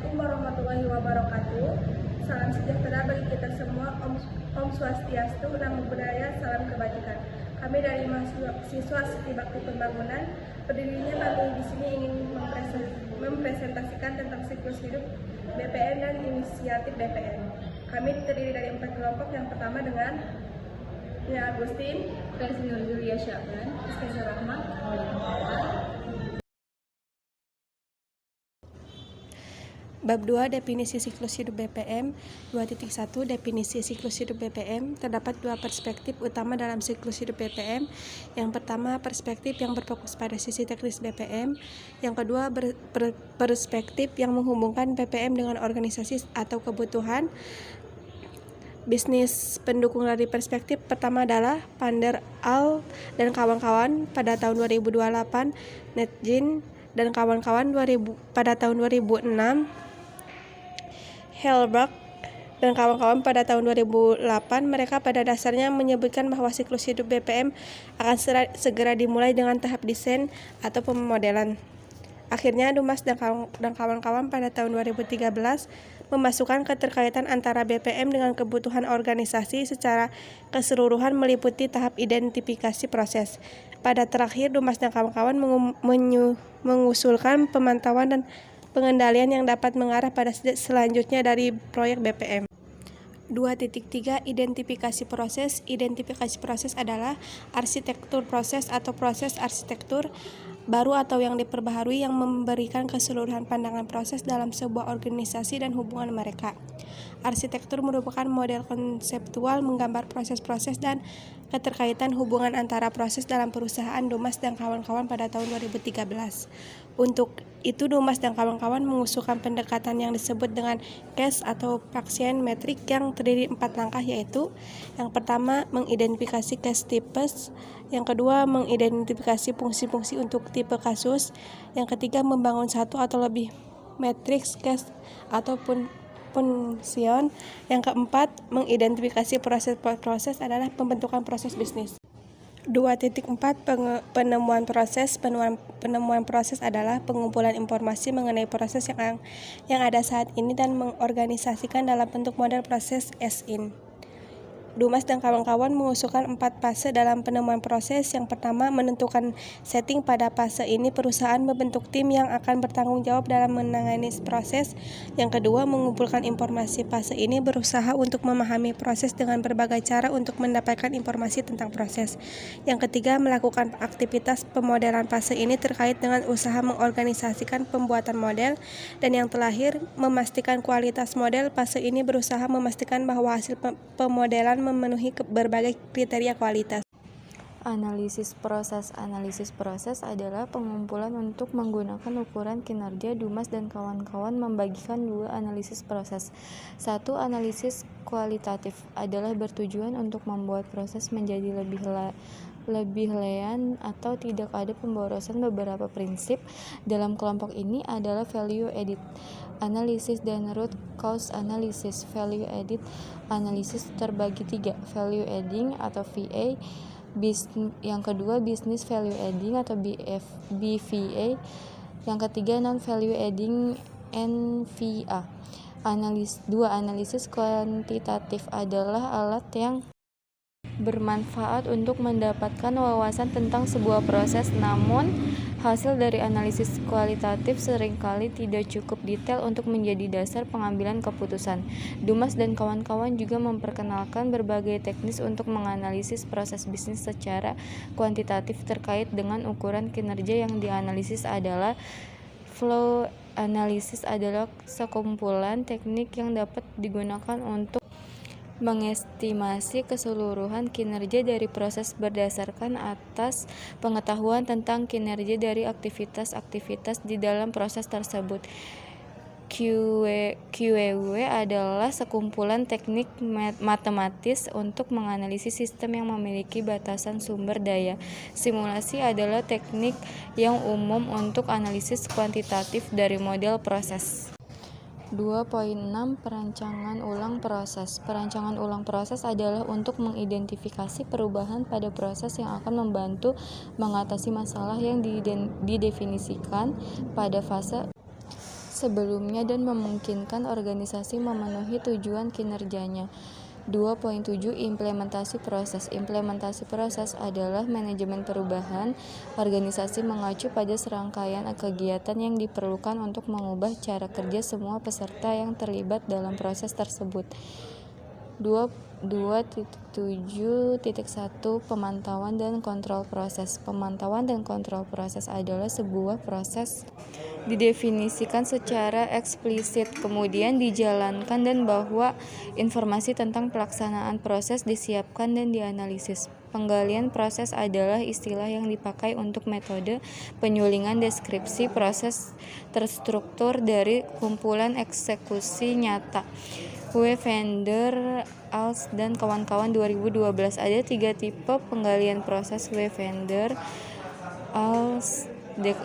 Assalamualaikum warahmatullahi wabarakatuh. Salam sejahtera bagi kita semua. Om Swastiastu, Namo Buddhaya, salam kebajikan. Kami dari mahasiswa Siti Bakti Pembangunan, berdirinya kami di sini ingin mempresentasikan tentang siklus hidup BPM dan inisiatif BPM. Kami terdiri dari 4 kelompok. Yang pertama dengan Nia Agustin, Presiden Julia Syaban, Ustazah Rahma, Bab 2 Definisi Siklus Hidup BPM 2.1 Definisi Siklus Hidup BPM. Terdapat dua perspektif utama dalam siklus hidup BPM. Yang pertama, perspektif yang berfokus pada sisi teknis BPM. Yang kedua, perspektif yang menghubungkan BPM dengan organisasi atau kebutuhan bisnis. Pendukung dari perspektif pertama adalah Van der Al dan kawan-kawan pada tahun 2028, Netjin dan kawan-kawan pada tahun 2006, Helberg dan kawan-kawan pada tahun 2008. Mereka pada dasarnya menyebutkan bahwa siklus hidup BPM akan segera dimulai dengan tahap desain atau pemodelan. Akhirnya, Dumas dan kawan-kawan pada tahun 2013 memasukkan keterkaitan antara BPM dengan kebutuhan organisasi secara keseluruhan meliputi tahap identifikasi proses. Pada terakhir, Dumas dan kawan-kawan mengusulkan pemantauan dan pengendalian yang dapat mengarah pada selanjutnya dari proyek BPM. 2.3 Identifikasi proses. Identifikasi proses adalah arsitektur proses atau proses arsitektur baru atau yang diperbaharui yang memberikan keseluruhan pandangan proses dalam sebuah organisasi dan hubungan mereka. Arsitektur merupakan model konseptual menggambar proses-proses dan keterkaitan hubungan antara proses dalam perusahaan Dumas dan kawan-kawan pada tahun 2013. Untuk itu, Dumas dan kawan-kawan mengusulkan pendekatan yang disebut dengan case atau Praxian metrik yang terdiri 4 langkah, yaitu yang pertama, mengidentifikasi case types, yang kedua, mengidentifikasi fungsi-fungsi untuk tipe kasus, yang ketiga, membangun satu atau lebih matriks case ataupun function, yang keempat, mengidentifikasi proses adalah pembentukan proses bisnis. 2.4 Penemuan proses. Penemuan proses adalah pengumpulan informasi mengenai proses yang ada saat ini dan mengorganisasikan dalam bentuk model proses as-in. Dumas dan kawan-kawan mengusulkan 4 fase dalam penemuan proses. Yang pertama, menentukan setting. Pada fase ini, perusahaan membentuk tim yang akan bertanggung jawab dalam menangani proses. Yang kedua, mengumpulkan informasi. Fase ini berusaha untuk memahami proses dengan berbagai cara untuk mendapatkan informasi tentang proses. Yang ketiga, melakukan aktivitas pemodelan. Fase ini terkait dengan usaha mengorganisasikan pembuatan model. Dan yang terakhir, memastikan kualitas model. Fase ini berusaha memastikan bahwa hasil pemodelan memenuhi berbagai kriteria kualitas. Analisis proses. Analisis proses adalah pengumpulan untuk menggunakan ukuran kinerja. Dumas dan kawan-kawan membagikan 2 analisis proses. 1. Analisis kualitatif adalah bertujuan untuk membuat proses menjadi lebih lean atau tidak ada pemborosan. Beberapa prinsip dalam kelompok ini adalah value added analysis dan root cause analysis. Value added analysis terbagi 3, value adding atau VA, yang kedua business value adding atau BVA, yang ketiga non value adding NVA. 2. Analisis kuantitatif adalah alat yang bermanfaat untuk mendapatkan wawasan tentang sebuah proses, namun hasil dari analisis kualitatif seringkali tidak cukup detail untuk menjadi dasar pengambilan keputusan. Dumas dan kawan-kawan juga memperkenalkan berbagai teknis untuk menganalisis proses bisnis secara kuantitatif. Terkait dengan ukuran kinerja yang dianalisis adalah flow analysis adalah sekumpulan teknik yang dapat digunakan untuk mengestimasi keseluruhan kinerja dari proses berdasarkan atas pengetahuan tentang kinerja dari aktivitas-aktivitas di dalam proses tersebut. QEW adalah sekumpulan teknik matematis untuk menganalisis sistem yang memiliki batasan sumber daya. Simulasi adalah teknik yang umum untuk analisis kuantitatif dari model proses. 2.6 Perancangan ulang proses. Perancangan ulang proses adalah untuk mengidentifikasi perubahan pada proses yang akan membantu mengatasi masalah yang didefinisikan pada fase sebelumnya dan memungkinkan organisasi memenuhi tujuan kinerjanya. 2.7 Implementasi proses. Implementasi proses adalah manajemen perubahan. Organisasi mengacu pada serangkaian kegiatan yang diperlukan untuk mengubah cara kerja semua peserta yang terlibat dalam proses tersebut. 2.7.1 Pemantauan dan kontrol proses. Pemantauan dan kontrol proses adalah sebuah proses didefinisikan secara eksplisit, kemudian dijalankan dan bahwa informasi tentang pelaksanaan proses disiapkan dan dianalisis. Penggalian proses adalah istilah yang dipakai untuk metode penyulingan deskripsi proses terstruktur dari kumpulan eksekusi nyata. Wevender, Als, dan kawan-kawan 2012. Ada 3 tipe penggalian proses Wevender, Als,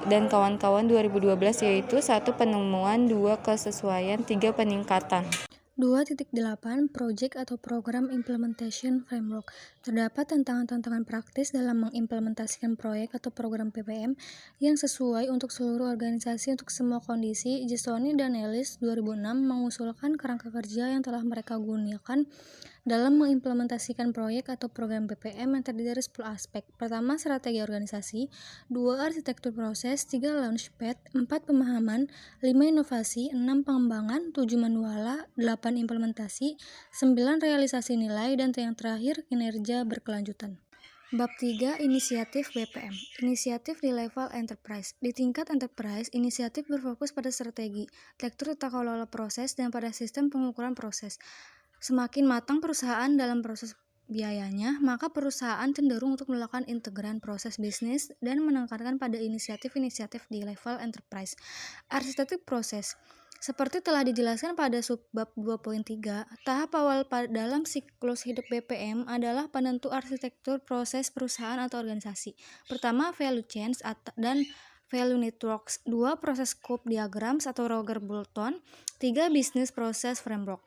dan kawan-kawan 2012, yaitu 1. Penemuan, 2. Kesesuaian, 3. Peningkatan. 2.8 Project atau Program Implementation Framework. Terdapat tantangan-tantangan praktis dalam mengimplementasikan proyek atau program PPM yang sesuai untuk seluruh organisasi untuk semua kondisi. Gestoni dan Ellis 2006 mengusulkan kerangka kerja yang telah mereka gunakan dalam mengimplementasikan proyek atau program PPM yang terdiri dari 10 aspek. Pertama, strategi organisasi. 2. Arsitektur proses. 3. Launchpad. 4. Pemahaman. 5. Inovasi. 6. Pengembangan. 7. Manuala. 8. Implementasi. 9. Realisasi nilai. Dan yang terakhir, kinerja berkelanjutan. Bab 3. Inisiatif BPM. Inisiatif di level enterprise. Di tingkat enterprise, inisiatif berfokus pada strategi, arsitektur tata kelola proses, dan pada sistem pengukuran proses. Semakin matang perusahaan dalam proses biayanya, maka perusahaan cenderung untuk melakukan integran proses bisnis dan menekankan pada inisiatif-inisiatif di level enterprise. Arsitektur proses. Seperti telah dijelaskan pada subbab 2.3, tahap awal dalam siklus hidup BPM adalah penentu arsitektur proses perusahaan atau organisasi. Pertama, value chains dan value networks. 2. Proses scope diagrams atau Roger-Bolton. 3. Business process framework.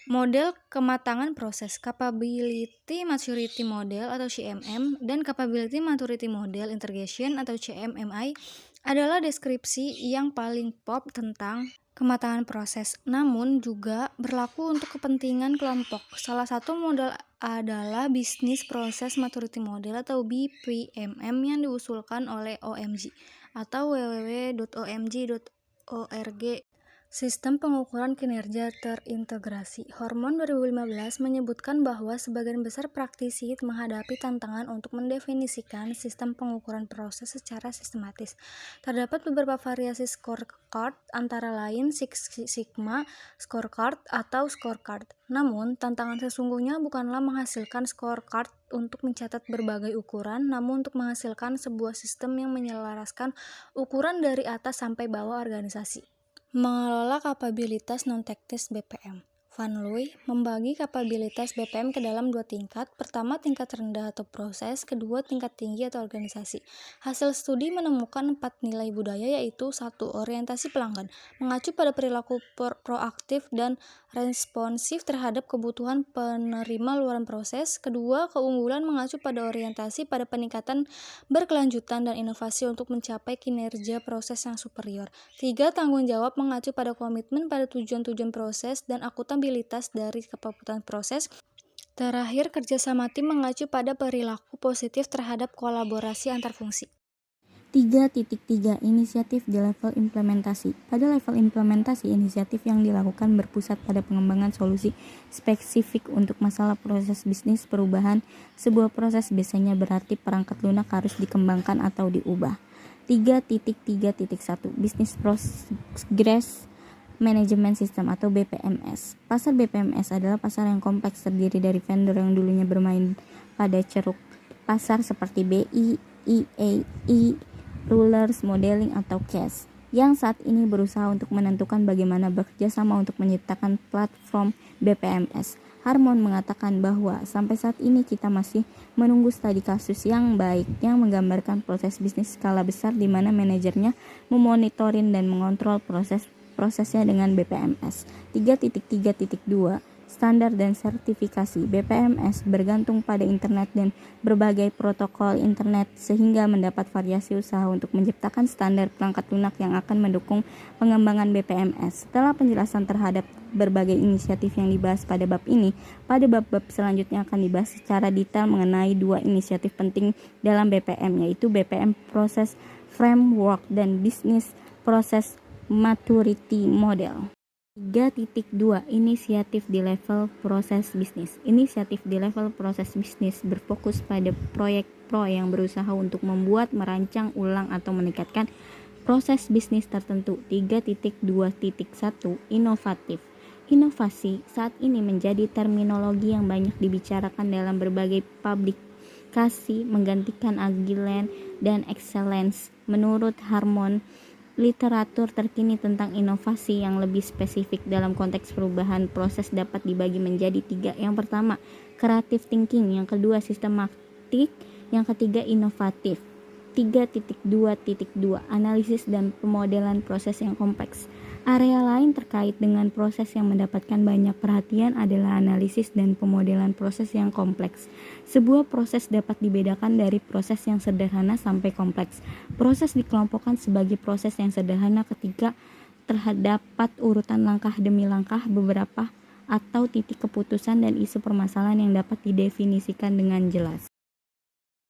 Model kematangan proses, Capability Maturity Model atau CMM, dan Capability Maturity Model Integration atau CMMI adalah deskripsi yang paling pop tentang kematangan proses, namun juga berlaku untuk kepentingan kelompok. Salah satu model adalah Business Process Maturity Model atau BPMM yang diusulkan oleh OMG atau www.omg.org. Sistem pengukuran kinerja terintegrasi. Hormon 2015 menyebutkan bahwa sebagian besar praktisi menghadapi tantangan untuk mendefinisikan sistem pengukuran proses secara sistematis. Terdapat beberapa variasi scorecard, antara lain Six Sigma scorecard atau scorecard. Namun, tantangan sesungguhnya bukanlah menghasilkan scorecard untuk mencatat berbagai ukuran, namun untuk menghasilkan sebuah sistem yang menyelaraskan ukuran dari atas sampai bawah organisasi. Mengelola kapabilitas non-teknis BPM. Van Looy membagi kapabilitas BPM ke dalam 2 tingkat. Pertama, tingkat rendah atau proses, kedua, tingkat tinggi atau organisasi. Hasil studi menemukan 4 nilai budaya, yaitu 1. Orientasi pelanggan, mengacu pada perilaku proaktif dan responsif terhadap kebutuhan penerima luaran proses. Kedua, keunggulan mengacu pada orientasi pada peningkatan berkelanjutan dan inovasi untuk mencapai kinerja proses yang superior. 3. Tanggung jawab mengacu pada komitmen pada tujuan-tujuan proses dan akuntabilitas dari kepatuhan proses. Terakhir, kerjasama tim mengacu pada perilaku positif terhadap kolaborasi antar fungsi. 3.3 Inisiatif di level implementasi. Pada level implementasi, inisiatif yang dilakukan berpusat pada pengembangan solusi spesifik untuk masalah proses bisnis perubahan. Sebuah proses biasanya berarti perangkat lunak harus dikembangkan atau diubah. 3.3.1 Business Progress Management System atau BPMS. Pasar BPMS adalah pasar yang kompleks, terdiri dari vendor yang dulunya bermain pada ceruk pasar seperti BI, EAI, Rulers, Modeling, atau CAS, yang saat ini berusaha untuk menentukan bagaimana bekerja sama untuk menciptakan platform BPMS. Harmon mengatakan bahwa sampai saat ini kita masih menunggu studi kasus yang baik yang menggambarkan proses bisnis skala besar di mana manajernya memonitoring dan mengontrol prosesnya dengan BPMS. 3.3.2 standar dan sertifikasi. BPMS bergantung pada internet dan berbagai protokol internet sehingga mendapat variasi usaha untuk menciptakan standar perangkat lunak yang akan mendukung pengembangan BPMS. Setelah penjelasan terhadap berbagai inisiatif yang dibahas pada bab ini, pada bab-bab selanjutnya akan dibahas secara detail mengenai dua inisiatif penting dalam BPM, yaitu BPM Process Framework dan Business Process Maturity Model. 3.2 Inisiatif di level proses bisnis. Inisiatif di level proses bisnis berfokus pada proyek pro yang berusaha untuk membuat, merancang ulang atau meningkatkan proses bisnis tertentu. 3.2.1 Inovatif. Inovasi saat ini menjadi terminologi yang banyak dibicarakan dalam berbagai publikasi menggantikan agile dan excellence. Menurut Harmon, literatur terkini tentang inovasi yang lebih spesifik dalam konteks perubahan proses dapat dibagi menjadi 3. Yang pertama, creative thinking. Yang kedua, sistematik. Yang ketiga, inovatif. 3.2.2 Analisis dan pemodelan proses yang kompleks. Area lain terkait dengan proses yang mendapatkan banyak perhatian adalah analisis dan pemodelan proses yang kompleks. Sebuah proses dapat dibedakan dari proses yang sederhana sampai kompleks. Proses dikelompokkan sebagai proses yang sederhana ketika terdapat urutan langkah demi langkah, beberapa atau titik keputusan dan isu permasalahan yang dapat didefinisikan dengan jelas.